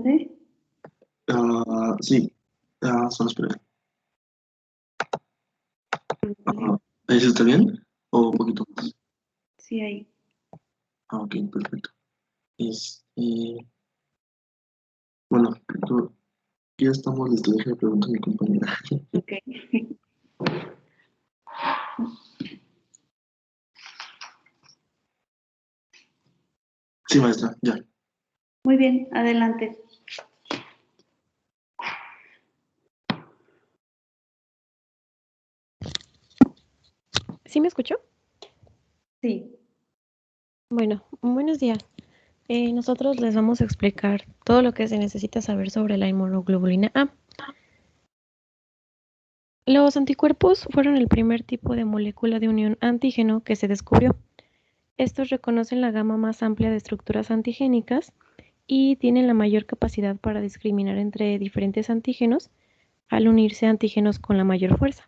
¿Sí? Sí, solo espera. Vale. ¿Ahí sí está bien? ¿O un poquito más? Sí, ahí. Ok, perfecto. Bueno, ya estamos listos. Déjame preguntar a mi compañera. Ok. Sí, maestra, ya. Muy bien, adelante. ¿Sí me escuchó? Sí. Bueno, buenos días. Nosotros les vamos a explicar todo lo que se necesita saber sobre la inmunoglobulina A. Los anticuerpos fueron el primer tipo de molécula de unión antígeno que se descubrió. Estos reconocen la gama más amplia de estructuras antigénicas y tienen la mayor capacidad para discriminar entre diferentes antígenos al unirse a antígenos con la mayor fuerza.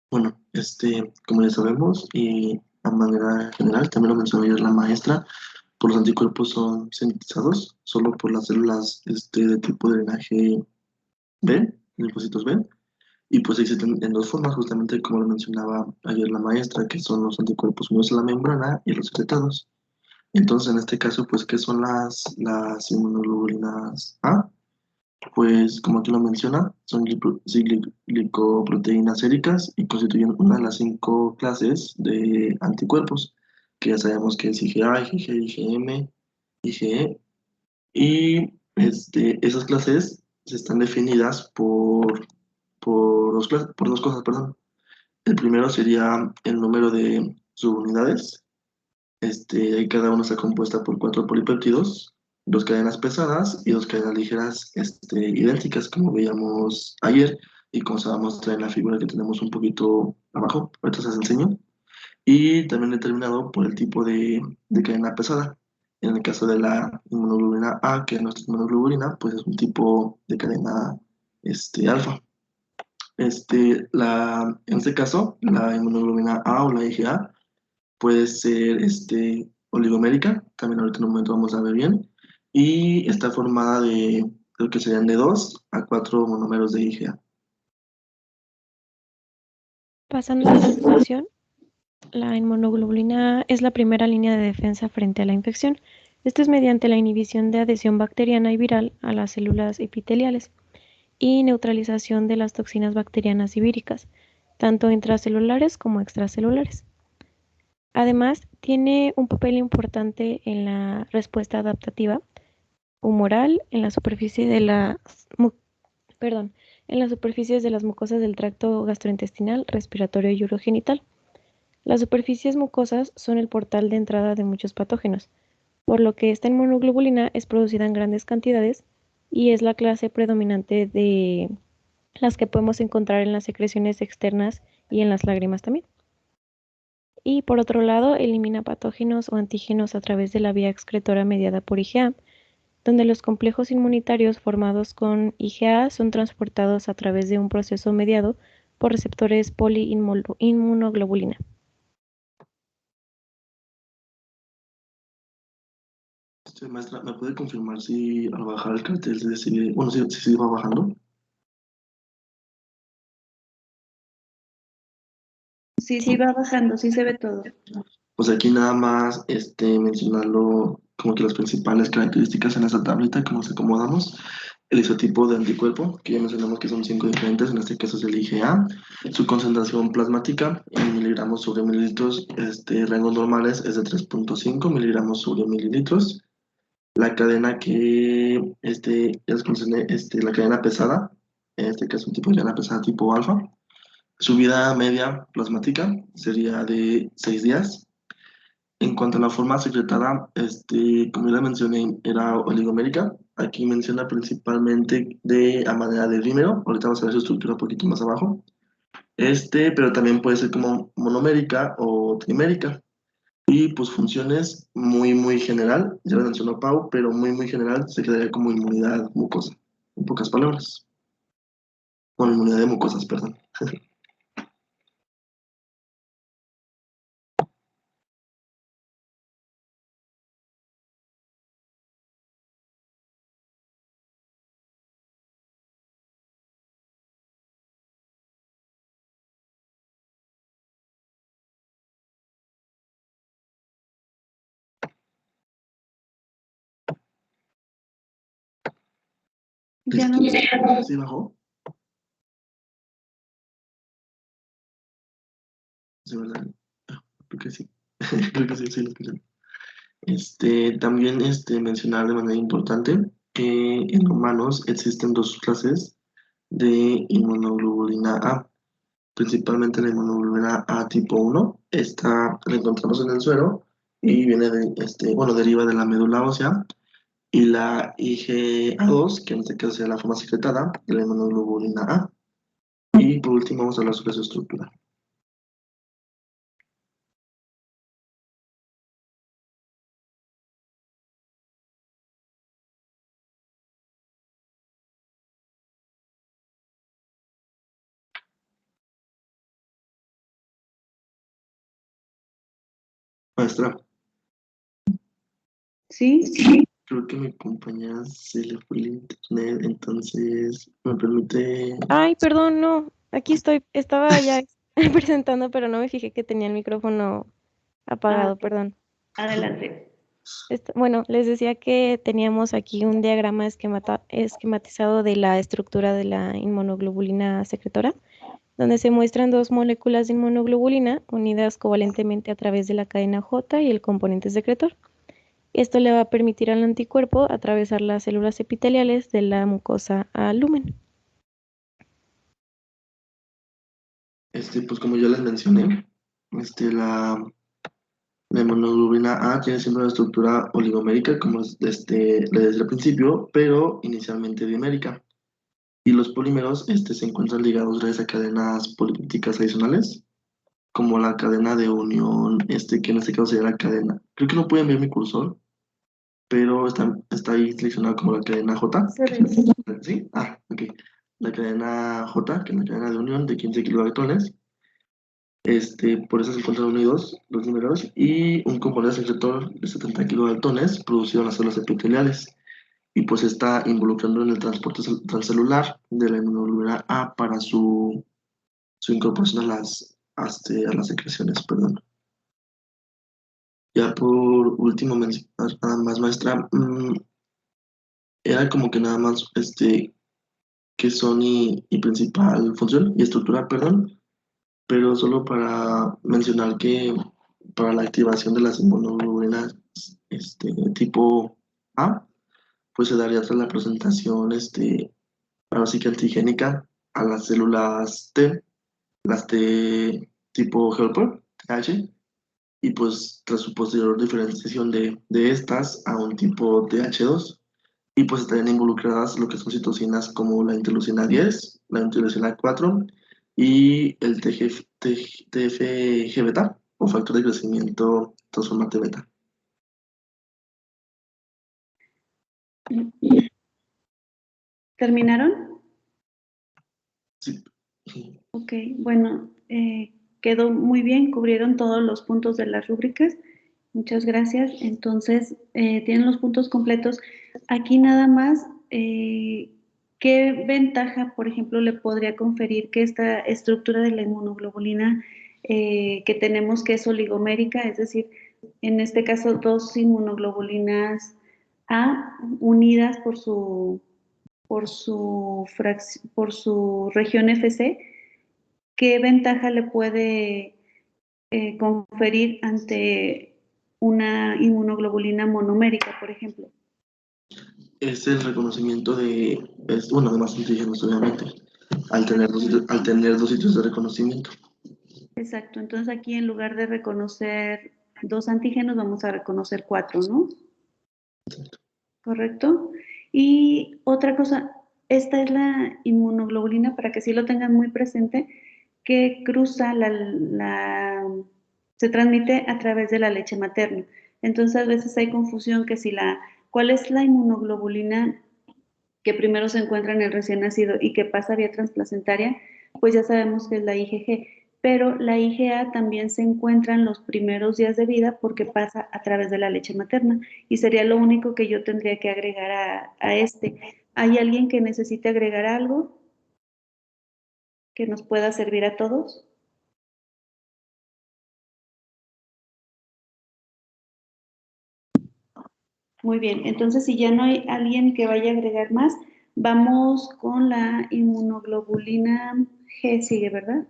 Bueno, como ya sabemos, y a manera general, también lo mencionó ayer la maestra, pues los anticuerpos son sintetizados solo por las células de tipo de drenaje B, linfocitos B, y pues existen en dos formas, justamente como lo mencionaba ayer la maestra, que son los anticuerpos unidos a la membrana y los secretados. Entonces, en este caso, pues, ¿qué son las inmunoglobulinas A? Pues, como aquí lo menciona, son glicoproteínas séricas y constituyen una de las 5 clases de anticuerpos, que ya sabemos que es IgA, IgG, IgM, IgE, y esas clases se están definidas por dos cosas, perdón. El primero sería el número de subunidades. Ahí cada una está compuesta por 4 polipéptidos, 2 cadenas pesadas y 2 cadenas ligeras, idénticas, como veíamos ayer y como se va a mostrar en la figura que tenemos un poquito abajo. Ahorita se las enseño. Y también determinado por el tipo de cadena pesada. En el caso de la inmunoglobulina A, que es nuestra inmunoglobulina, pues es un tipo de cadena alfa. En este caso, la inmunoglobulina A o la IgA puede ser oligomérica, también ahorita en un momento vamos a ver bien, y está formada de lo que serían de 2 a 4 monómeros de IgA. Pasando a la explicación, la inmunoglobulina A es la primera línea de defensa frente a la infección. Esto es mediante la inhibición de adhesión bacteriana y viral a las células epiteliales y neutralización de las toxinas bacterianas y víricas, tanto intracelulares como extracelulares. Además, tiene un papel importante en la respuesta adaptativa humoral en la superficie de en las superficies de las mucosas del tracto gastrointestinal, respiratorio y urogenital. Las superficies mucosas son el portal de entrada de muchos patógenos, por lo que esta inmunoglobulina es producida en grandes cantidades y es la clase predominante de las que podemos encontrar en las secreciones externas y en las lágrimas también. Y por otro lado, elimina patógenos o antígenos a través de la vía excretora mediada por IgA, donde los complejos inmunitarios formados con IgA son transportados a través de un proceso mediado por receptores poliinmunoglobulina. Maestra, ¿me puede confirmar si al bajar el cartel se sigue, bueno, si sigue va bajando? Sí, sí va bajando, sí se ve todo. Pues aquí nada más mencionarlo como que las principales características en esta tablita, cómo nos acomodamos. El isotipo de anticuerpo, que ya mencionamos que son 5 diferentes, en este caso es el IgA. Su concentración plasmática en miligramos sobre mililitros, rangos normales es de 3.5 miligramos sobre mililitros. La cadena ya les mencioné, la cadena pesada, en este caso un tipo de cadena pesada tipo alfa. Su vida media plasmática sería de 6 días. En cuanto a la forma secretada, como ya la mencioné, era oligomérica. Aquí menciona principalmente a manera de dímero. Ahorita vamos a ver su estructura un poquito más abajo. Pero también puede ser como monomérica o trimérica. Y pues funciones muy, muy general. Ya lo mencionó Pau, pero muy, muy general se quedaría como inmunidad mucosa. En pocas palabras. Bueno, inmunidad de mucosas, perdón. Ya no. ¿Sí bajó? Sí, ¿verdad? Creo que sí. Creo que sí, sí lo escuché. También mencionar de manera importante que en humanos existen dos clases de inmunoglobulina A, principalmente la inmunoglobulina A tipo 1. Esta la encontramos en el suero y viene bueno, deriva de la médula ósea, y la IgA2, que en este caso sería la forma secretada de la inmunoglobulina A. Y por último vamos a hablar sobre su estructura. Maestra, Sí, creo que mi compañera se le fue el internet, entonces me permite. Ay, perdón, no. Aquí estoy. Estaba ya presentando, pero no me fijé que tenía el micrófono apagado, perdón. adelante. Bueno, les decía que teníamos aquí un diagrama esquematizado de la estructura de la inmunoglobulina secretora, donde se muestran dos moléculas de inmunoglobulina unidas covalentemente a través de la cadena J y el componente secretor. Esto le va a permitir al anticuerpo atravesar las células epiteliales de la mucosa al lumen. Pues como ya les mencioné, la inmunoglobulina A tiene siempre una estructura oligomérica, como desde el principio, pero inicialmente dimérica. Y los polímeros se encuentran ligados gracias a cadenas polipépticas adicionales, como la cadena de unión, que en este caso sería la cadena. Creo que no pueden ver mi cursor, pero está ahí seleccionada como la cadena J. Se ve. ¿Sí? Ah, ok. La cadena J, que es la cadena de unión de 15 kilodaltones. Por eso se encuentran unidos los números, y un componente secretor de 70 kilodaltones producido en las células epiteliales, y pues está involucrando en el transporte transcelular de la inmunoglobulina A para su incorporación a las secreciones, perdón. Ya por último, mencionar nada más, maestra, era como que nada más que son y principal función y estructura, perdón, pero solo para mencionar que para la activación de las inmunoglobulinas tipo A, pues se daría tras la presentación, ahora sí que antigénica a las células T, las T tipo helper, TH, y pues tras su posterior diferenciación de estas a un tipo TH2, y pues estarían involucradas lo que son citocinas como la interleucina 10, la interleucina 4 y el TFG beta, o factor de crecimiento transformante beta. ¿Terminaron? Sí. Ok, bueno, quedó muy bien, cubrieron todos los puntos de las rúbricas. Muchas gracias. Entonces, tienen los puntos completos. Aquí nada más, ¿qué ventaja, por ejemplo, le podría conferir que esta estructura de la inmunoglobulina que tenemos, que es oligomérica, es decir, en este caso dos inmunoglobulinas A unidas por su región FC, ¿qué ventaja le puede conferir ante una inmunoglobulina monomérica, por ejemplo? Es el reconocimiento bueno, de más antígenos, obviamente, al tener dos sitios de reconocimiento. Exacto, entonces aquí en lugar de reconocer dos antígenos, vamos a reconocer cuatro, ¿no? ¿Correcto? Y otra cosa, esta es la inmunoglobulina, para que sí lo tengan muy presente, que cruza se transmite a través de la leche materna. Entonces a veces hay confusión que ¿cuál es la inmunoglobulina que primero se encuentra en el recién nacido y que pasa vía transplacentaria? Pues ya sabemos que es la IgG, pero la IgA también se encuentra en los primeros días de vida porque pasa a través de la leche materna, y sería lo único que yo tendría que agregar a este. ¿Hay alguien que necesite agregar algo que nos pueda servir a todos? Muy bien, entonces si ya no hay alguien que vaya a agregar más, Vamos con la inmunoglobulina G, sigue, ¿verdad?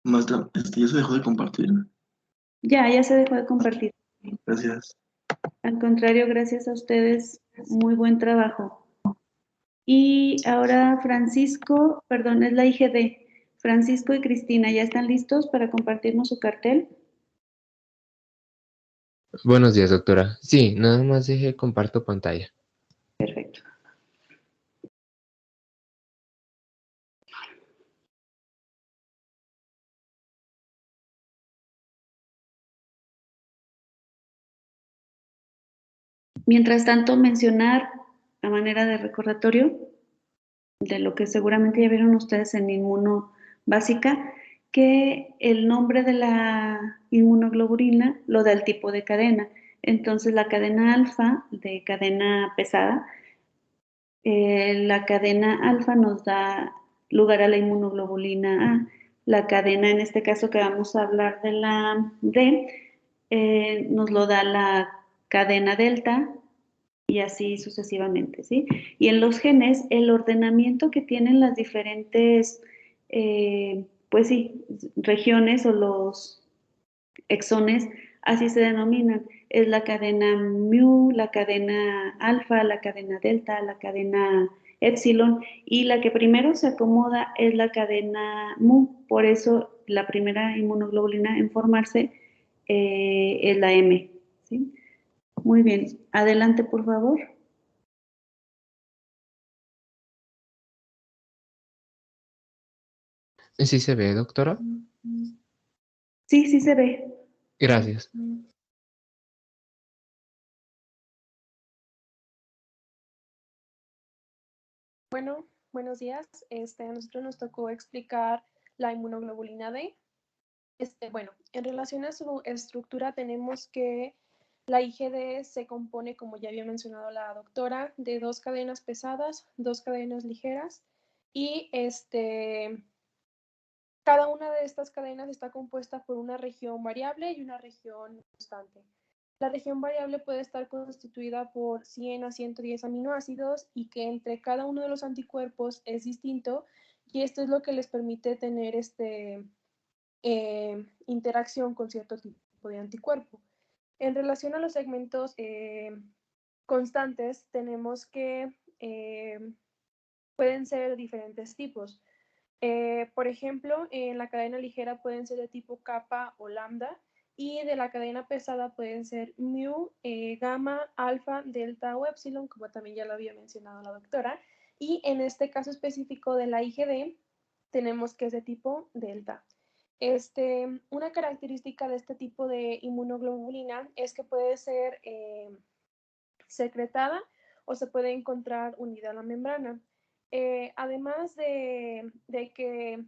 Maestra, ya se dejó de compartir. Ya se dejó de compartir. Gracias. Al contrario, gracias a ustedes, muy buen trabajo. Y ahora Francisco, perdón, es la IGD. Francisco y Cristina, ¿ya están listos para compartirnos su cartel? Buenos días, doctora. Sí, nada más deje comparto pantalla. Perfecto. Mientras tanto, mencionar a manera de recordatorio de lo que seguramente ya vieron ustedes en Inmuno Básica, que el nombre de la inmunoglobulina lo da el tipo de cadena. Entonces, la cadena alfa de cadena pesada, la cadena alfa nos da lugar a la inmunoglobulina A. La cadena, en este caso que vamos a hablar de la D, nos lo da la cadena delta y así sucesivamente, ¿sí? Y en los genes, el ordenamiento que tienen las diferentes, pues sí, regiones o los exones, así se denominan. Es la cadena mu, la cadena alfa, la cadena delta, la cadena epsilon, y la que primero se acomoda es la cadena mu. Por eso la primera inmunoglobulina en formarse es la M, ¿sí? Muy bien, adelante por favor. ¿Sí se ve, doctora? Sí, sí se ve. Gracias. Bueno, buenos días. A nosotros nos tocó explicar la inmunoglobulina D. Bueno, en relación a su estructura tenemos que la IgD se compone, como ya había mencionado la doctora, de 2 cadenas pesadas, 2 cadenas ligeras y cada una de estas cadenas está compuesta por una región variable y una región constante. La región variable puede estar constituida por 100 a 110 aminoácidos y que entre cada uno de los anticuerpos es distinto, y esto es lo que les permite tener interacción con cierto tipo de anticuerpo. En relación a los segmentos constantes, tenemos que pueden ser diferentes tipos. Por ejemplo, en la cadena ligera pueden ser de tipo kappa o lambda, y de la cadena pesada pueden ser mu, gamma, alfa, delta o epsilon, como también ya lo había mencionado la doctora. Y en este caso específico de la IgD, tenemos que es de tipo delta. Una característica de este tipo de inmunoglobulina es que puede ser secretada o se puede encontrar unida a la membrana. Además de que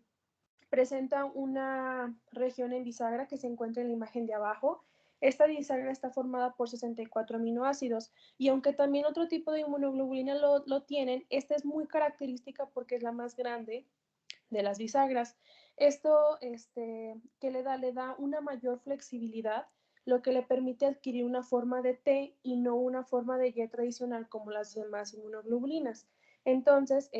presenta una región en bisagra que se encuentra en la imagen de abajo. Esta bisagra está formada por 64 aminoácidos, y aunque también otro tipo de inmunoglobulina lo tienen, esta es muy característica porque es la más grande de las bisagras. Esto que le da una mayor flexibilidad, lo que le permite adquirir una forma de T y no una forma de Y tradicional como las demás inmunoglobulinas. Entonces,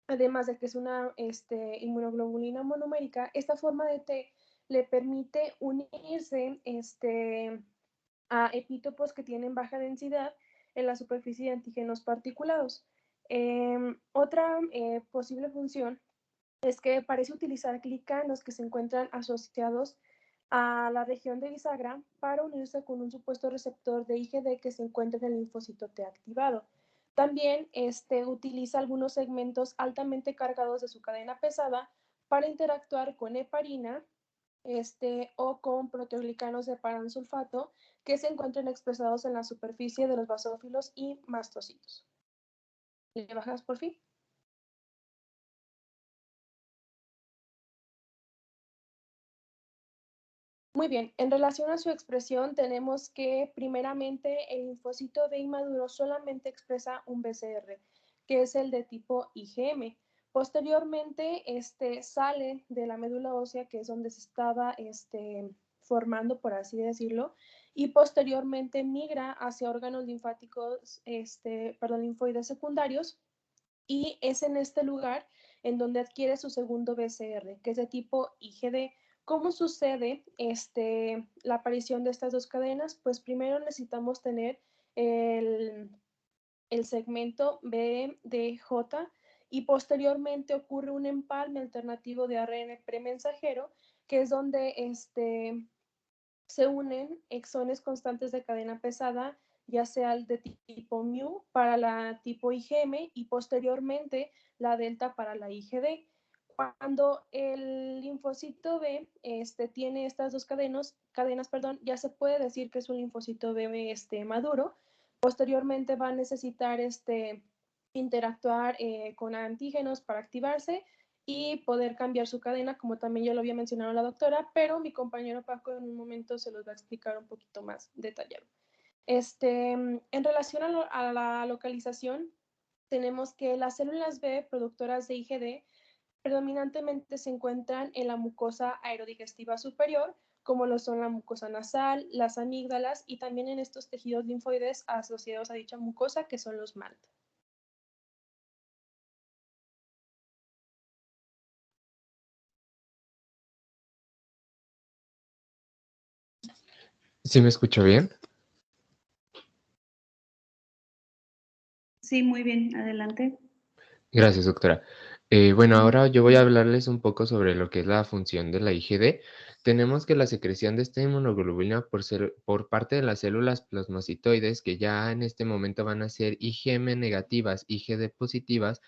además de que es una inmunoglobulina monomérica, esta forma de T le permite unirse a epítopos que tienen baja densidad en la superficie de antígenos particulados. Otra posible función es que parece utilizar glicanos que se encuentran asociados a la región de bisagra para unirse con un supuesto receptor de IgD que se encuentra en el linfocito T activado. También utiliza algunos segmentos altamente cargados de su cadena pesada para interactuar con heparina o con proteoglicanos de paransulfato que se encuentran expresados en la superficie de los basófilos y mastocitos. ¿Le bajas por fin? Muy bien, en relación a su expresión, tenemos que primeramente el linfocito B inmaduro solamente expresa un BCR, que es el de tipo IgM. Posteriormente, sale de la médula ósea, que es donde se estaba formando, por así decirlo, y posteriormente migra hacia órganos linfáticos, linfoides secundarios, y es en este lugar en donde adquiere su segundo BCR, que es de tipo IgD. ¿Cómo sucede la aparición de estas dos cadenas? Pues primero necesitamos tener el, el segmento BDJ y posteriormente ocurre un empalme alternativo de ARN premensajero, que es donde se unen exones constantes de cadena pesada, ya sea el de tipo mu para la tipo IgM y posteriormente la delta para la IgD. Cuando el linfocito B tiene estas dos cadenas, ya se puede decir que es un linfocito B maduro. Posteriormente va a necesitar interactuar con antígenos para activarse y poder cambiar su cadena, como también ya lo había mencionado la doctora, pero mi compañero Paco en un momento se los va a explicar un poquito más detallado. En relación a la localización, tenemos que las células B productoras de IgD predominantemente se encuentran en la mucosa aerodigestiva superior, como lo son la mucosa nasal, las amígdalas y también en estos tejidos linfoides asociados a dicha mucosa, que son los MALT. ¿Sí me escucho bien? Sí, muy bien, adelante. Gracias, doctora. Bueno, ahora yo voy a hablarles un poco sobre lo que es la función de la IgD. Tenemos que la secreción de esta inmunoglobulina por parte de las células plasmacitoides, que ya en este momento van a ser IgM negativas, IgD positivas,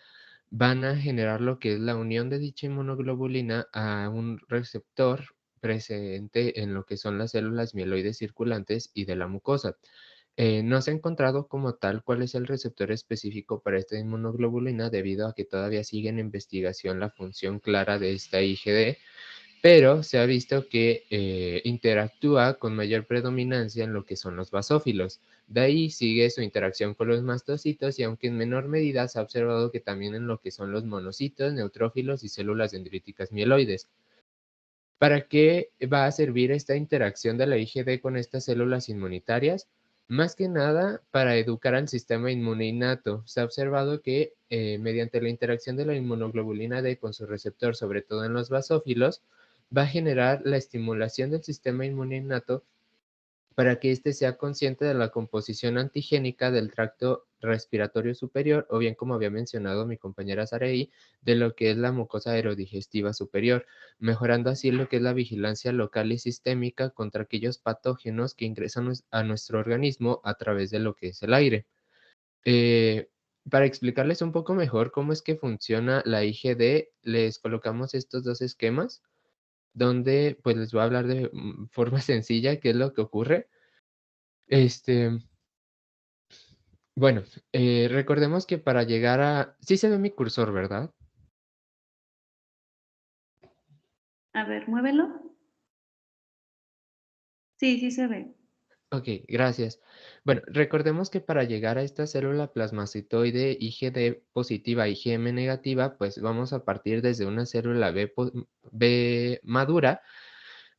van a generar lo que es la unión de dicha inmunoglobulina a un receptor presente en lo que son las células mieloides circulantes y de la mucosa. No se ha encontrado como tal cuál es el receptor específico para esta inmunoglobulina debido a que todavía sigue en investigación la función clara de esta IgD, pero se ha visto que interactúa con mayor predominancia en lo que son los basófilos. De ahí sigue su interacción con los mastocitos y aunque en menor medida se ha observado que también en lo que son los monocitos, neutrófilos y células dendríticas mieloides. ¿Para qué va a servir esta interacción de la IgD con estas células inmunitarias? Más que nada para educar al sistema inmune innato. Se ha observado que mediante la interacción de la inmunoglobulina D con su receptor, sobre todo en los basófilos, va a generar la estimulación del sistema inmune innato para que éste sea consciente de la composición antigénica del tracto respiratorio superior, o bien, como había mencionado mi compañera Sarei, de lo que es la mucosa aerodigestiva superior, mejorando así lo que es la vigilancia local y sistémica contra aquellos patógenos que ingresan a nuestro organismo a través de lo que es el aire. Para explicarles un poco mejor cómo es que funciona la IgD, les colocamos estos dos esquemas donde pues les voy a hablar de forma sencilla qué es lo que ocurre. Este, bueno, recordemos que para llegar a... Sí se ve mi cursor, ¿verdad? A ver, muévelo. Sí, sí se ve. Ok, gracias. Bueno, recordemos que para llegar a esta célula plasmacitoide IgD positiva, IgM negativa, pues vamos a partir desde una célula B madura,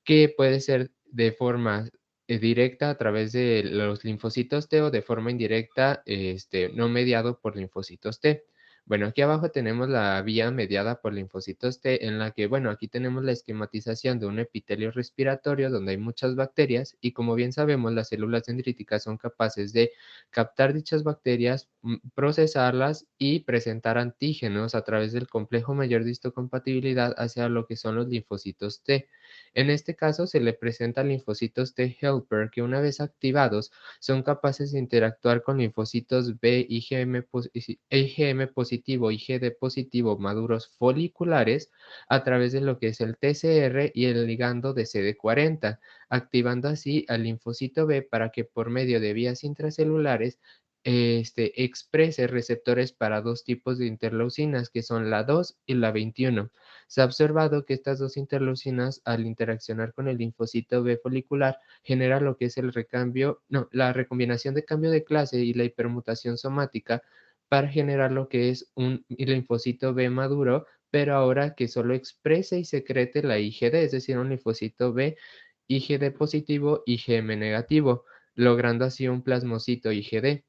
que puede ser de forma directa a través de los linfocitos T o de forma indirecta, no mediado por linfocitos T. Bueno, aquí abajo tenemos la vía mediada por linfocitos T en la que, bueno, aquí tenemos la esquematización de un epitelio respiratorio donde hay muchas bacterias y como bien sabemos, las células dendríticas son capaces de captar dichas bacterias, procesarlas y presentar antígenos a través del complejo mayor de histocompatibilidad hacia lo que son los linfocitos T. En este caso, se le presenta linfocitos T helper que una vez activados son capaces de interactuar con linfocitos B, IgM positivo, IgD positivo maduros foliculares a través de lo que es el TCR y el ligando de CD40, activando así al linfocito B para que por medio de vías intracelulares exprese receptores para dos tipos de interleucinas, que son la 2 y la 21. Se ha observado que estas dos interleucinas, al interaccionar con el linfocito B folicular, genera lo que es la recombinación de cambio de clase y la hipermutación somática para generar lo que es un linfocito B maduro, pero ahora que solo exprese y secrete la IgD, es decir, un linfocito B IgD positivo, IgM negativo, logrando así un plasmocito IgD.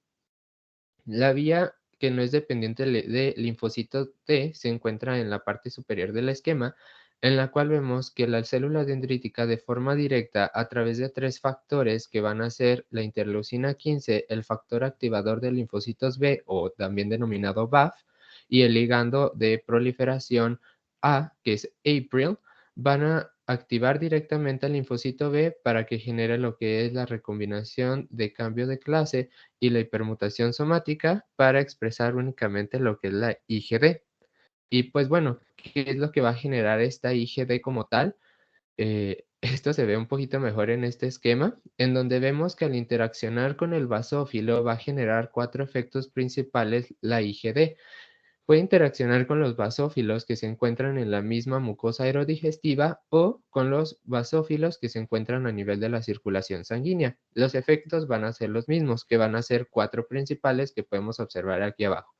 La vía que no es dependiente de linfocitos T se encuentra en la parte superior del esquema, en la cual vemos que la célula dendrítica de forma directa a través de 3 factores que van a ser la interleucina 15, el factor activador de linfocitos B o también denominado BAF y el ligando de proliferación A, que es April, van a activar directamente al linfocito B para que genere lo que es la recombinación de cambio de clase y la hipermutación somática para expresar únicamente lo que es la IgD. Y pues bueno, ¿qué es lo que va a generar esta IgD como tal? Esto se ve un poquito mejor en este esquema, en donde vemos que al interaccionar con el basófilo va a generar 4 efectos principales la IgD. Puede interaccionar con los basófilos que se encuentran en la misma mucosa aerodigestiva o con los basófilos que se encuentran a nivel de la circulación sanguínea. Los efectos van a ser los mismos, que van a ser 4 principales que podemos observar aquí abajo.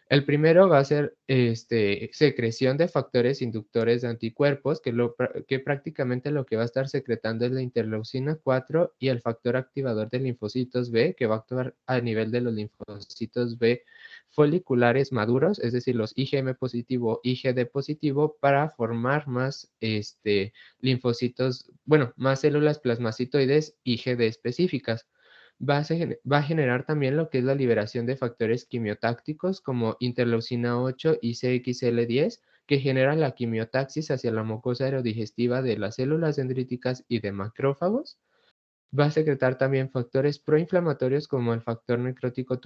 El primero va a ser secreción de factores inductores de anticuerpos, que prácticamente lo que va a estar secretando es la interleucina 4 y el factor activador de linfocitos B, que va a actuar a nivel de los linfocitos B foliculares maduros, es decir, los IgM positivo, IgD positivo, para formar más linfocitos, bueno, más células plasmacitoides IgD específicas. Va a generar también lo que es la liberación de factores quimiotácticos como interleucina 8 y CXL10, que generan la quimiotaxis hacia la mucosa aerodigestiva de las células dendríticas y de macrófagos. Va a secretar también factores proinflamatorios como el factor necrótico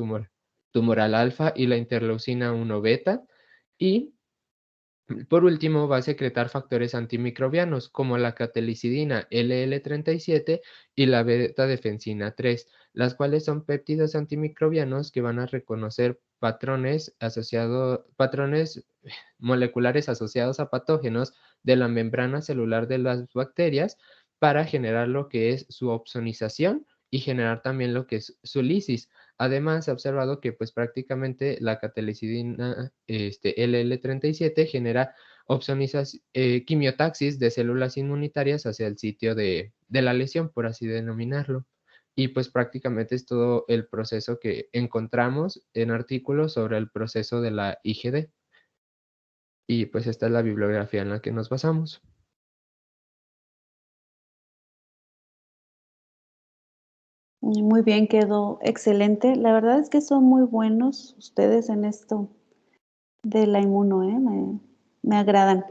tumoral alfa y la interleucina 1 beta. Y por último, va a secretar factores antimicrobianos como la catelicidina LL37 y la beta-defensina 3, las cuales son péptidos antimicrobianos que van a reconocer patrones moleculares asociados a patógenos de la membrana celular de las bacterias para generar lo que es su opsonización y generar también lo que es su lisis. Además, se ha observado que pues prácticamente la catelicidina LL37 genera quimiotaxis de células inmunitarias hacia el sitio de la lesión, por así denominarlo. Y pues prácticamente es todo el proceso que encontramos en artículos sobre el proceso de la IgD. Y pues esta es la bibliografía en la que nos basamos. Muy bien, quedó excelente. La verdad es que son muy buenos ustedes en esto de la inmuno, me agradan.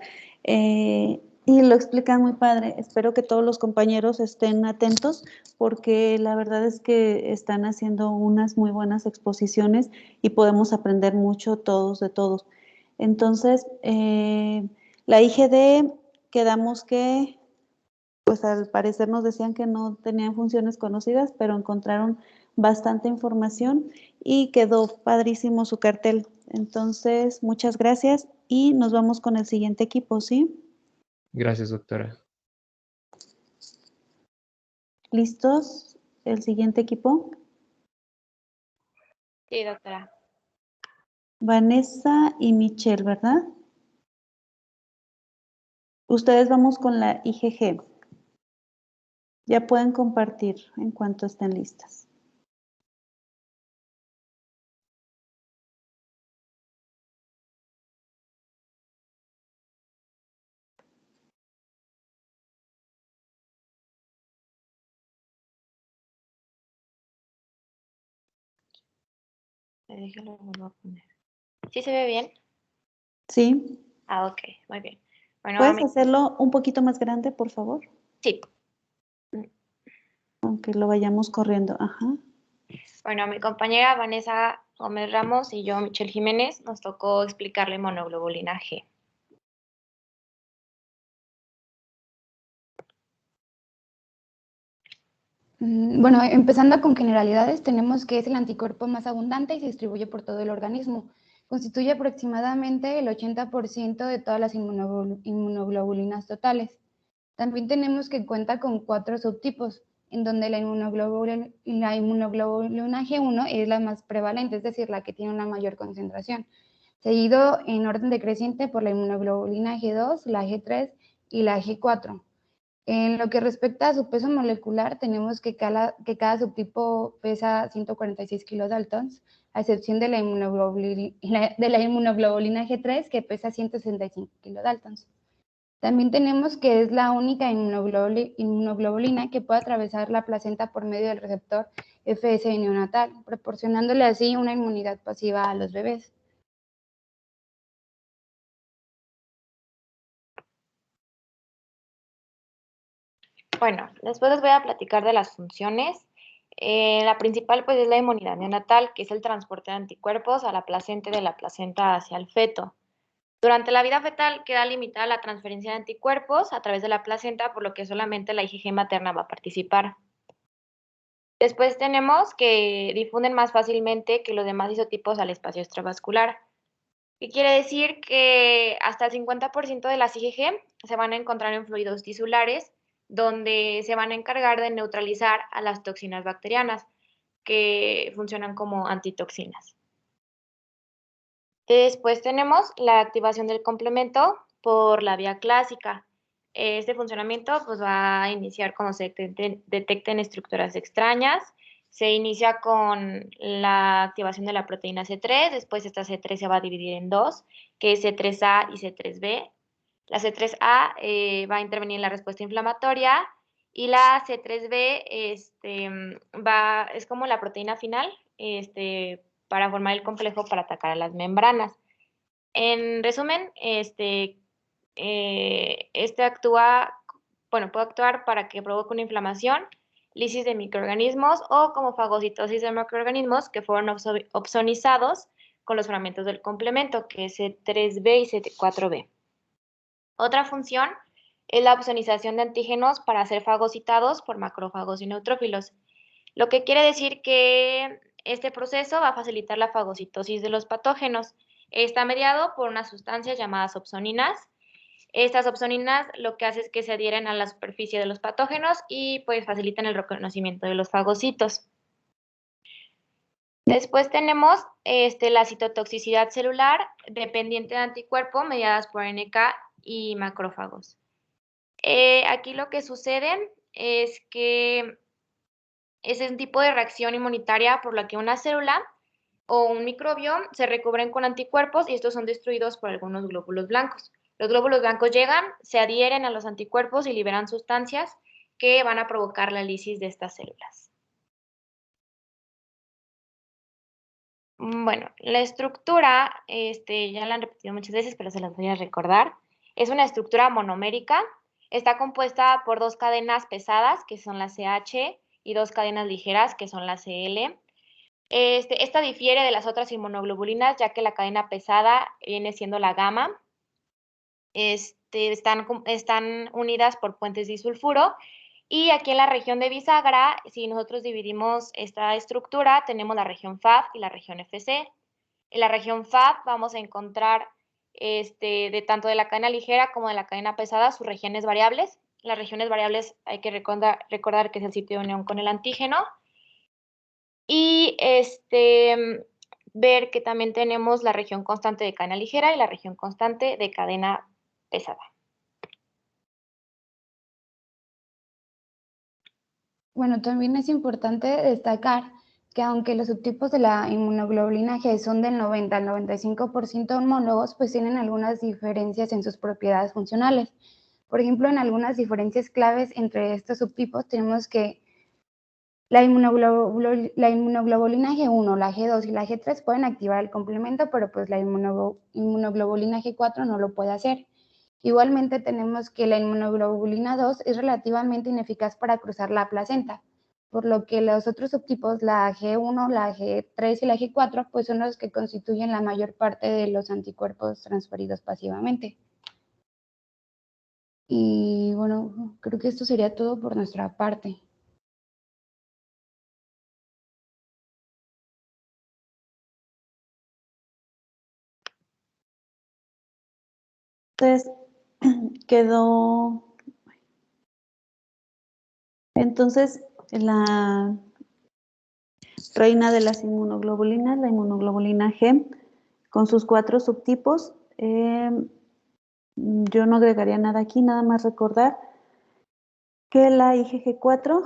Y lo explican muy padre. Espero que todos los compañeros estén atentos porque la verdad es que están haciendo unas muy buenas exposiciones y podemos aprender mucho todos de todos. Entonces, la IgD, quedamos que pues al parecer nos decían que no tenían funciones conocidas, pero encontraron bastante información y quedó padrísimo su cartel. Entonces, muchas gracias y nos vamos con el siguiente equipo, ¿sí? Gracias, doctora. ¿Listos? ¿El siguiente equipo? Sí, doctora. Vanessa y Michelle, ¿verdad? Ustedes vamos con la IgG. Ya pueden compartir en cuanto estén listas. Déjalo vuelvo a poner. ¿Sí se ve bien? ¿Sí? Ah, ok, muy bien. Bueno, ¿Puedes hacerlo un poquito más grande, por favor? Sí. Aunque lo vayamos corriendo. Ajá. Bueno, mi compañera Vanessa Gómez Ramos y yo, Michelle Jiménez, nos tocó explicarle monoglobulina G. Bueno, empezando con generalidades, tenemos que es el anticuerpo más abundante y se distribuye por todo el organismo. Constituye aproximadamente el 80% de todas las inmunoglobulinas totales. También tenemos que cuenta con 4 subtipos. en donde la inmunoglobulina G1 es la más prevalente, es decir, la que tiene una mayor concentración, seguido en orden decreciente por la inmunoglobulina G2, la G3 y la G4. En lo que respecta a su peso molecular, tenemos que cada subtipo pesa 146 kilodaltons, a excepción de la inmunoglobulina G3, que pesa 165 kilodaltons. También tenemos que es la única inmunoglobulina que puede atravesar la placenta por medio del receptor FS neonatal, proporcionándole así una inmunidad pasiva a los bebés. Bueno, después les voy a platicar de las funciones. La principal pues es la inmunidad neonatal, que es el transporte de anticuerpos a la placenta y de la placenta hacia el feto. Durante la vida fetal queda limitada la transferencia de anticuerpos a través de la placenta, por lo que solamente la IgG materna va a participar. Después tenemos que difunden más fácilmente que los demás isotipos al espacio extravascular. ¿Qué quiere decir? Que hasta el 50% de las IgG se van a encontrar en fluidos tisulares, donde se van a encargar de neutralizar a las toxinas bacterianas, que funcionan como antitoxinas. Después tenemos la activación del complemento por la vía clásica. Este funcionamiento pues, va a iniciar cuando se detecten estructuras extrañas. Se inicia con la activación de la proteína C3, después esta C3 se va a dividir en dos, que es C3A y C3B. La C3A va a intervenir en la respuesta inflamatoria y la C3B es como la proteína final para formar el complejo para atacar a las membranas. En resumen, puede actuar para que provoque una inflamación, lisis de microorganismos o como fagocitosis de microorganismos que fueron opsonizados con los fragmentos del complemento, que es C3B y C4B. Otra función es la opsonización de antígenos para ser fagocitados por macrófagos y neutrófilos, lo que quiere decir que este proceso va a facilitar la fagocitosis de los patógenos. Está mediado por unas sustancias llamadas opsoninas. Estas opsoninas lo que hace es que se adhieren a la superficie de los patógenos y pues facilitan el reconocimiento de los fagocitos. Después tenemos la citotoxicidad celular dependiente de anticuerpo mediadas por NK y macrófagos. Aquí lo que sucede es que es un tipo de reacción inmunitaria por la que una célula o un microbio se recubren con anticuerpos y estos son destruidos por algunos glóbulos blancos. Los glóbulos blancos llegan, se adhieren a los anticuerpos y liberan sustancias que van a provocar la lisis de estas células. Bueno, la estructura, ya la han repetido muchas veces, pero se las voy a recordar. Es una estructura monomérica. Está compuesta por dos cadenas pesadas, que son las CH, y dos cadenas ligeras, que son las CL. Esta difiere de las otras inmunoglobulinas, ya que la cadena pesada viene siendo la gamma. Están unidas por puentes disulfuro. Y aquí en la región de bisagra, si nosotros dividimos esta estructura, tenemos la región Fab y la región FC. En la región Fab vamos a encontrar de tanto de la cadena ligera como de la cadena pesada sus regiones variables. Las regiones variables hay que recordar que es el sitio de unión con el antígeno. Y ver que también tenemos la región constante de cadena ligera y la región constante de cadena pesada. Bueno, también es importante destacar que aunque los subtipos de la inmunoglobulina G son del 90 al 95% homólogos, pues tienen algunas diferencias en sus propiedades funcionales. Por ejemplo, en algunas diferencias claves entre estos subtipos tenemos que la inmunoglobulina G1, la G2 y la G3 pueden activar el complemento, pero pues la inmunoglobulina G4 no lo puede hacer. Igualmente tenemos que la inmunoglobulina 2 es relativamente ineficaz para cruzar la placenta, por lo que los otros subtipos, la G1, la G3 y la G4, pues son los que constituyen la mayor parte de los anticuerpos transferidos pasivamente. Y bueno, creo que esto sería todo por nuestra parte. Entonces, quedó... Entonces, la reina de las inmunoglobulinas, la inmunoglobulina G, con sus 4 subtipos. Yo no agregaría nada aquí, nada más recordar que la IgG4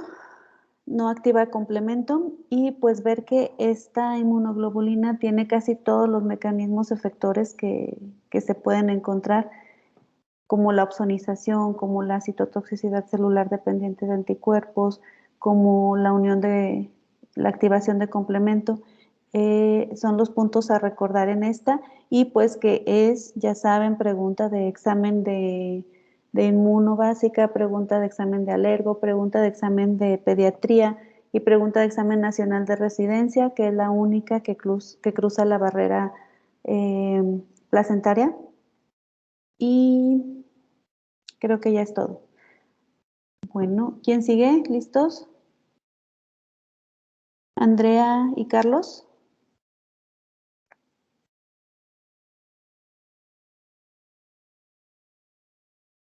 no activa complemento y pues ver que esta inmunoglobulina tiene casi todos los mecanismos efectores que se pueden encontrar, como la opsonización, como la citotoxicidad celular dependiente de anticuerpos, como la unión de la activación de complemento. Son los puntos a recordar en esta, y pues que es, ya saben, pregunta de examen de inmuno básica, pregunta de examen de alergo, pregunta de examen de pediatría y pregunta de examen nacional de residencia, que es la única que cruza la barrera placentaria. Y creo que ya es todo. Bueno, ¿quién sigue? ¿Listos? Andrea y Carlos.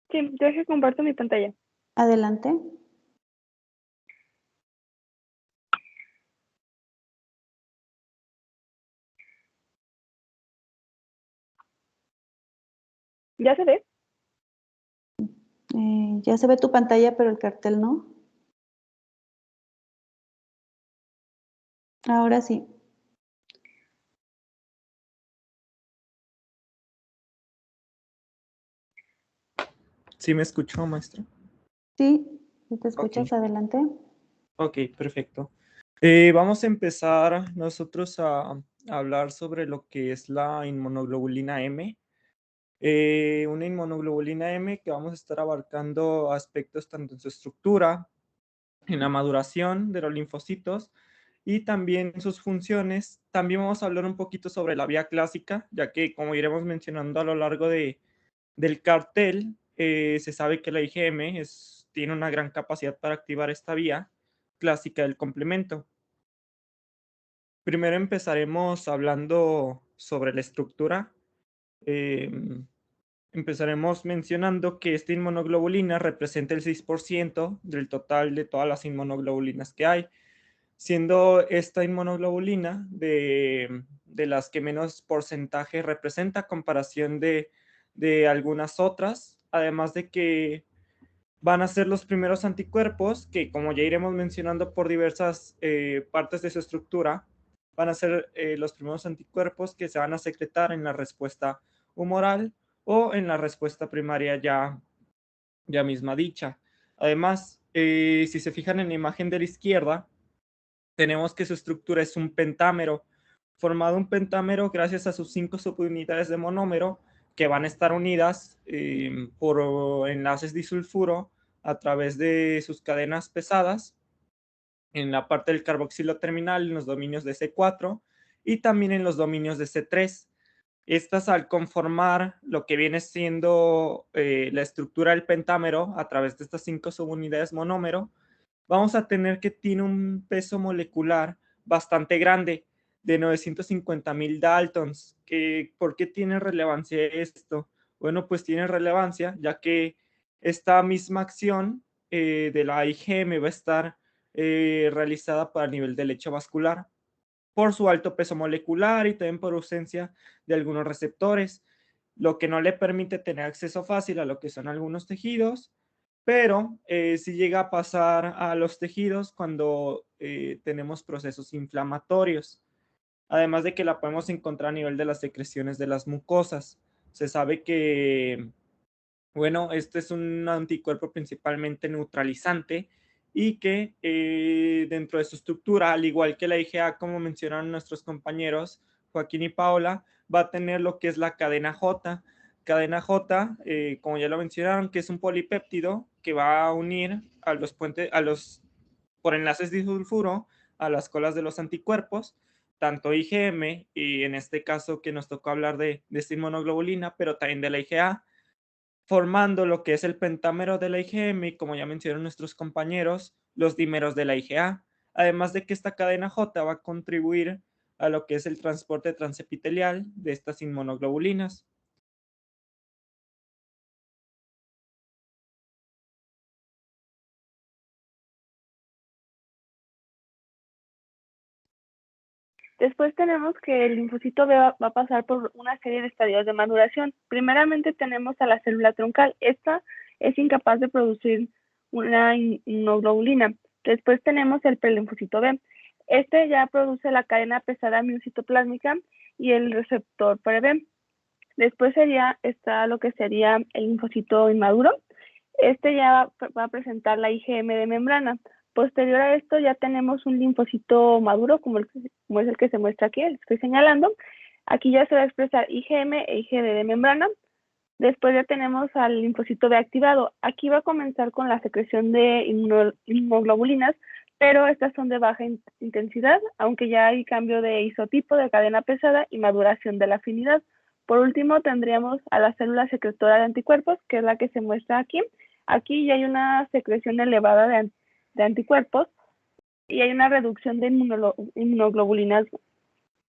Sí, yo que comparto mi pantalla. Adelante. ¿Ya se ve? Ya se ve tu pantalla, pero el cartel no. Ahora sí. ¿Sí me escuchó, maestra? Sí, si te escuchas, adelante. Ok, perfecto. Vamos a empezar nosotros a hablar sobre lo que es la inmunoglobulina M. Una inmunoglobulina M que vamos a estar abarcando aspectos tanto en su estructura, en la maduración de los linfocitos y también sus funciones. También vamos a hablar un poquito sobre la vía clásica, ya que como iremos mencionando a lo largo del cartel, se sabe que la IgM tiene una gran capacidad para activar esta vía clásica del complemento. Primero empezaremos hablando sobre la estructura. Empezaremos mencionando que esta inmunoglobulina representa el 6% del total de todas las inmunoglobulinas que hay, siendo esta inmunoglobulina de las que menos porcentaje representa a comparación de algunas otras, además de que van a ser los primeros anticuerpos que, como ya iremos mencionando por diversas partes de su estructura, van a ser los primeros anticuerpos que se van a secretar en la respuesta humoral o en la respuesta primaria ya misma dicha. Además, si se fijan en la imagen de la izquierda, tenemos que su estructura es un pentámero, formado un pentámero gracias a sus 5 subunidades de monómero que van a estar unidas por enlaces disulfuro a través de sus cadenas pesadas en la parte del carboxilo terminal en los dominios de C4 y también en los dominios de C3. Estas, al conformar lo que viene siendo la estructura del pentámero a través de estas 5 subunidades monómero, vamos a tener que tiene un peso molecular bastante grande, de 950,000 Daltons. ¿Por qué tiene relevancia esto? Bueno, pues tiene relevancia ya que esta misma acción de la IgM va a estar realizada para el nivel de lecho vascular por su alto peso molecular y también por ausencia de algunos receptores, lo que no le permite tener acceso fácil a lo que son algunos tejidos, pero sí llega a pasar a los tejidos cuando tenemos procesos inflamatorios, además de que la podemos encontrar a nivel de las secreciones de las mucosas. Se sabe que, bueno, este es un anticuerpo principalmente neutralizante y que dentro de su estructura, al igual que la IgA, como mencionaron nuestros compañeros Joaquín y Paola, va a tener lo que es la cadena J. Cadena J, como ya lo mencionaron, que es un polipéptido que va a unir a los puentes, por enlaces disulfuro, a las colas de los anticuerpos, tanto IgM, y en este caso que nos tocó hablar de esta inmunoglobulina, pero también de la IgA, formando lo que es el pentámero de la IgM y, como ya mencionaron nuestros compañeros, los dímeros de la IgA, además de que esta cadena J va a contribuir a lo que es el transporte transepitelial de estas inmunoglobulinas. Después tenemos que el linfocito B va a pasar por una serie de estadios de maduración. Primeramente tenemos a la célula troncal. Esta es incapaz de producir una inmunoglobulina. Después tenemos el prelinfocito B. Este ya produce la cadena pesada miocitoplásmica y el receptor pre-B. Después está lo que sería el linfocito inmaduro. Este ya va a presentar la IgM de membrana. Posterior a esto ya tenemos un linfocito maduro, como es el que se muestra aquí, el que estoy señalando. Aquí ya se va a expresar IgM e IgD de membrana. Después ya tenemos al linfocito B activado. Aquí va a comenzar con la secreción de inmunoglobulinas, pero estas son de baja intensidad, aunque ya hay cambio de isotipo de cadena pesada y maduración de la afinidad. Por último, tendríamos a la célula secretora de anticuerpos, que es la que se muestra aquí. Aquí ya hay una secreción elevada de anticuerpos y hay una reducción de inmunoglobulinas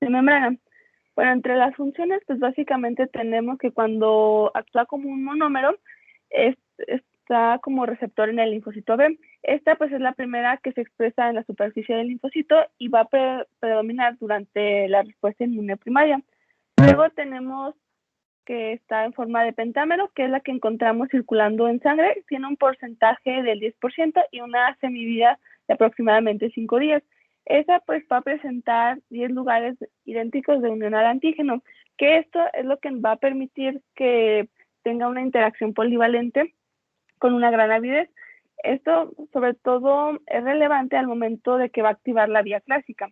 de membrana. Bueno, entre las funciones, pues básicamente tenemos que cuando actúa como un monómero, está como receptor en el linfocito B. Esta pues es la primera que se expresa en la superficie del linfocito y va a predominar durante la respuesta inmune primaria. Luego tenemos que está en forma de pentámero, que es la que encontramos circulando en sangre. Tiene un porcentaje del 10% y una semivida de aproximadamente 5 días. Esa pues va a presentar 10 lugares idénticos de unión al antígeno, que esto es lo que va a permitir que tenga una interacción polivalente con una gran avidez. Esto sobre todo es relevante al momento de que va a activar la vía clásica.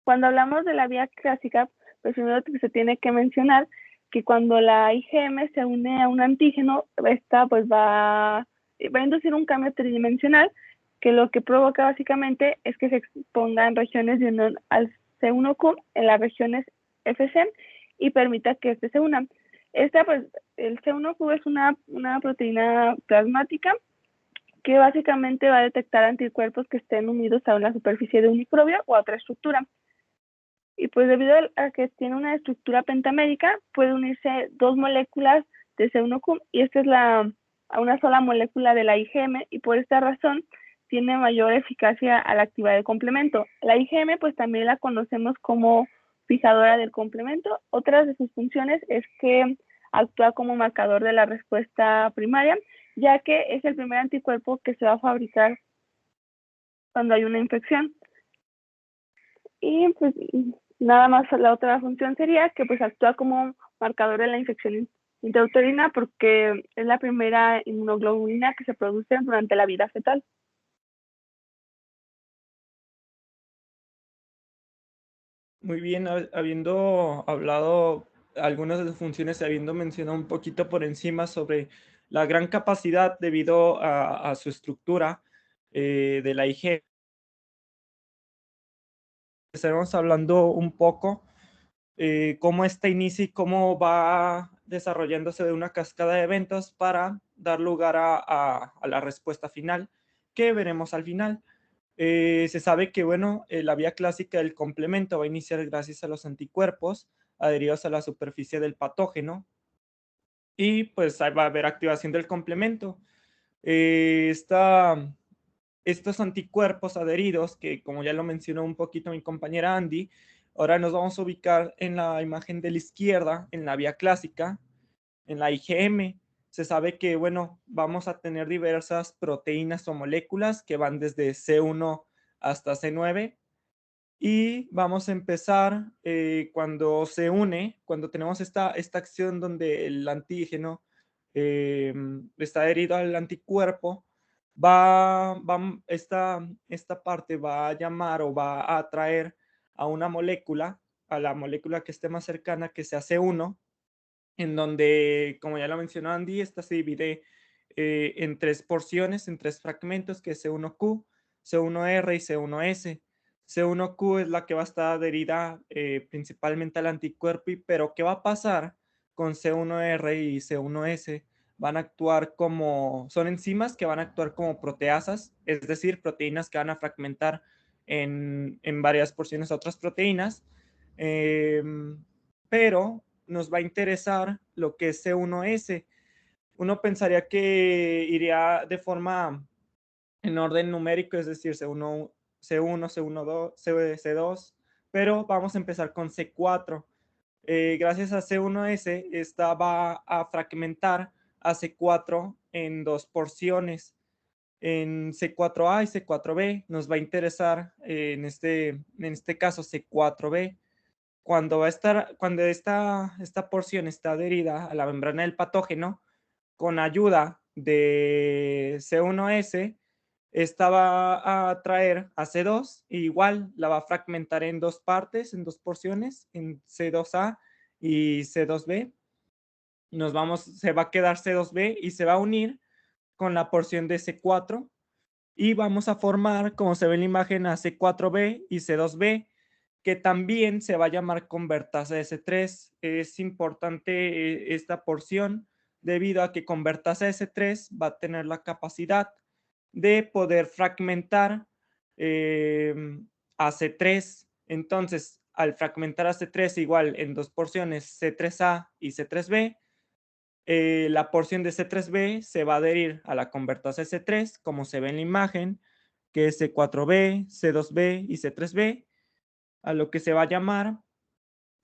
Cuando hablamos de la vía clásica, pues primero se tiene que mencionar que cuando la IgM se une a un antígeno, esta pues va a inducir un cambio tridimensional que lo que provoca básicamente es que se expongan regiones de unión al C1q en las regiones FC y permita que este se una. Pues, el C1q es una proteína plasmática que básicamente va a detectar anticuerpos que estén unidos a una superficie de un microbio o a otra estructura. Y pues debido a que tiene una estructura pentamédica, puede unirse 2 moléculas de C1q y esta es a una sola molécula de la IgM y por esta razón tiene mayor eficacia al activar el complemento. La IgM pues también la conocemos como fijadora del complemento. Otra de sus funciones es que actúa como marcador de la respuesta primaria, ya que es el primer anticuerpo que se va a fabricar cuando hay una infección. Y pues nada más la otra función sería que pues actúa como marcador de la infección intrauterina porque es la primera inmunoglobulina que se produce durante la vida fetal. Muy bien, habiendo hablado algunas de sus funciones, habiendo mencionado un poquito por encima sobre la gran capacidad debido a su estructura de la IgM, estaremos hablando un poco cómo esta inicia y cómo va desarrollándose de una cascada de eventos para dar lugar a la respuesta final, que veremos al final. Se sabe que, bueno, la vía clásica del complemento va a iniciar gracias a los anticuerpos adheridos a la superficie del patógeno y pues va a haber activación del complemento. Estos anticuerpos adheridos, que como ya lo mencionó un poquito mi compañera Andy, ahora nos vamos a ubicar en la imagen de la izquierda, en la vía clásica, en la IgM. Se sabe que, bueno, vamos a tener diversas proteínas o moléculas que van desde C1 hasta C9 y vamos a empezar cuando se une, cuando tenemos esta acción donde el antígeno está adherido al anticuerpo, esta parte va a llamar o va a atraer a una molécula, a la molécula que esté más cercana, que sea C1, en donde, como ya lo mencionó Andy, esta se divide en 3 porciones, en 3 fragmentos, que es C1Q, C1R y C1S. C1Q es la que va a estar adherida principalmente al anticuerpo, pero ¿qué va a pasar con C1R y C1S? Van a actuar son enzimas que van a actuar como proteasas, es decir, proteínas que van a fragmentar en varias porciones a otras proteínas, pero nos va a interesar lo que es C1S. Uno pensaría que iría de forma en orden numérico, es decir, C1, C1, C2, C2, pero vamos a empezar con C4. Gracias a C1S, esta va a fragmentar a C4 en dos porciones. En C4A y C4B nos va a interesar en este caso C4B. Cuando esta porción está adherida a la membrana del patógeno, con ayuda de C1S, esta va a traer a C2 y igual la va a fragmentar en dos partes, en dos porciones, en C2A y C2B. Se va a quedar C2B y se va a unir con la porción de C4 y vamos a formar, como se ve en la imagen, a C4B y C2B, que también se va a llamar convertasa S3. Es importante esta porción debido a que convertasa S3 va a tener la capacidad de poder fragmentar a C3. Entonces, al fragmentar a C3 igual en dos porciones, C3A y C3B, la porción de C3B se va a adherir a la convertasa S3, como se ve en la imagen, que es C4B, C2B y C3B, a lo que se va a llamar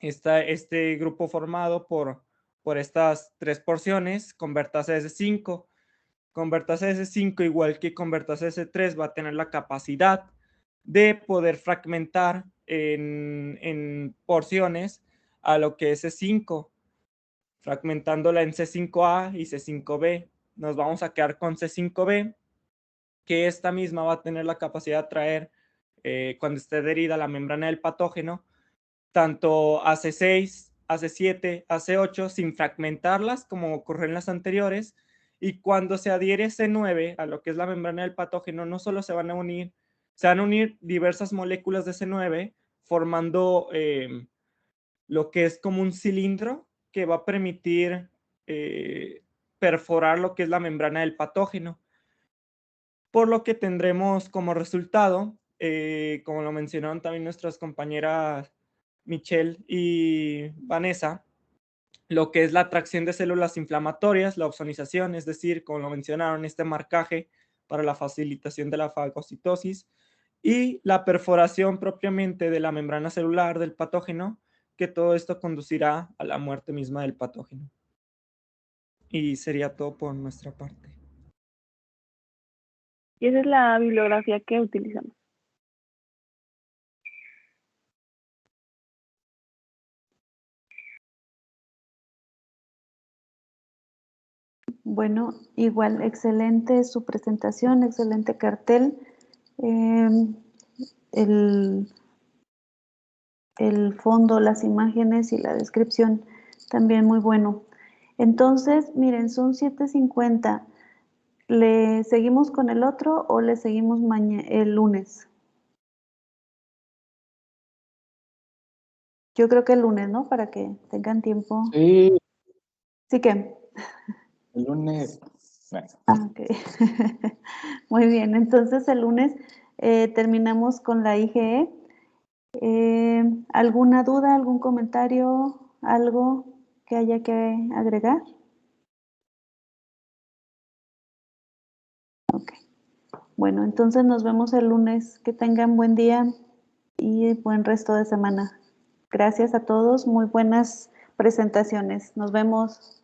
este grupo formado por estas tres porciones, convertasa S5. Convertasa S5, igual que convertasa S3, va a tener la capacidad de poder fragmentar en porciones a lo que es S5, fragmentándola en C5A y C5B. Nos vamos a quedar con C5B, que esta misma va a tener la capacidad de traer, cuando esté adherida a la membrana del patógeno, tanto AC6, AC7, AC8, sin fragmentarlas como ocurrió en las anteriores. Y cuando se adhiere C9 a lo que es la membrana del patógeno, no solo se van a unir diversas moléculas de C9 formando lo que es como un cilindro que va a permitir perforar lo que es la membrana del patógeno. Por lo que tendremos como resultado, como lo mencionaron también nuestras compañeras Michelle y Vanessa, lo que es la atracción de células inflamatorias, la opsonización, es decir, como lo mencionaron, este marcaje para la facilitación de la fagocitosis, y la perforación propiamente de la membrana celular del patógeno, que todo esto conducirá a la muerte misma del patógeno. Y sería todo por nuestra parte. Y esa es la bibliografía que utilizamos. Bueno, igual, excelente su presentación, excelente cartel. El fondo, las imágenes y la descripción también muy bueno. Entonces, miren, son 7:50. ¿Le seguimos con el otro o le seguimos el lunes? Yo creo que el lunes, ¿no? Para que tengan tiempo. Sí. ¿Sí que? El lunes. Bueno. Ok. Muy bien, entonces el lunes terminamos con la IgE. ¿Alguna duda, algún comentario, algo que haya que agregar? Ok. Bueno, entonces nos vemos el lunes. Que tengan buen día y buen resto de semana. Gracias a todos, muy buenas presentaciones. Nos vemos.